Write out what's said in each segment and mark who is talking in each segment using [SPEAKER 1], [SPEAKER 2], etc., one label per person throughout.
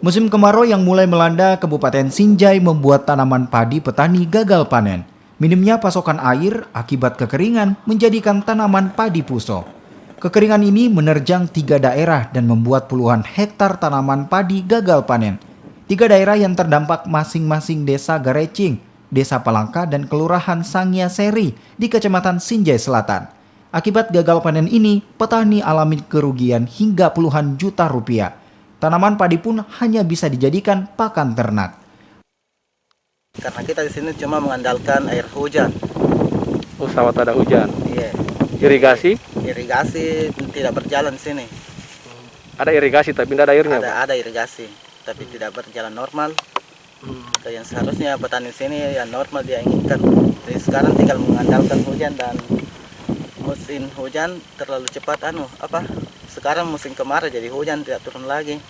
[SPEAKER 1] Musim kemarau yang mulai melanda Kabupaten Sinjai membuat tanaman padi petani gagal panen. Minimnya pasokan air akibat kekeringan menjadikan tanaman padi puso. Kekeringan ini menerjang 3 daerah dan membuat puluhan hektar tanaman padi gagal panen. 3 daerah yang terdampak masing-masing Desa Garecing, Desa Palangka, dan Kelurahan Sangya Seri di Kecamatan Sinjai Selatan. Akibat gagal panen ini, petani alami kerugian hingga puluhan juta rupiah. Tanaman padi pun hanya bisa dijadikan pakan ternak.
[SPEAKER 2] Karena kita di sini cuma mengandalkan air hujan.
[SPEAKER 3] Oh, sawah tak ada hujan.
[SPEAKER 2] Iya.
[SPEAKER 3] Irigasi?
[SPEAKER 2] Irigasi tidak berjalan di sini.
[SPEAKER 3] Ada irigasi tapi tidak ada airnya, Pak?
[SPEAKER 2] Ada irigasi, tapi tidak berjalan normal. Yang seharusnya petani sini yang normal dia inginkan. Jadi sekarang tinggal mengandalkan hujan, dan musim hujan terlalu cepat sekarang musim kemarau jadi hujan tidak turun lagi.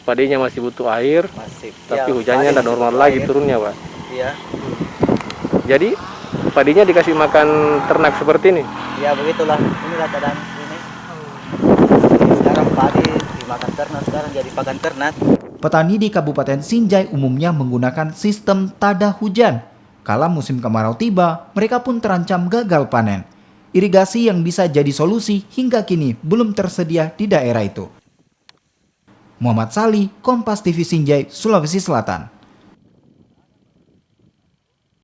[SPEAKER 3] Padinya masih butuh air, tapi hujannya tidak normal lagi turunnya, Pak.
[SPEAKER 2] Iya.
[SPEAKER 3] Jadi padinya dikasih makan ternak seperti ini?
[SPEAKER 2] Ya begitulah, inilah keadaan sini. Sekarang padi dimakan ternak, sekarang jadi pakan ternak.
[SPEAKER 1] Petani di Kabupaten Sinjai umumnya menggunakan sistem tada hujan. Kala musim kemarau tiba, mereka pun terancam gagal panen. Irigasi yang bisa jadi solusi hingga kini belum tersedia di daerah itu. Muhammad Sali, Kompas TV Sinjai, Sulawesi Selatan.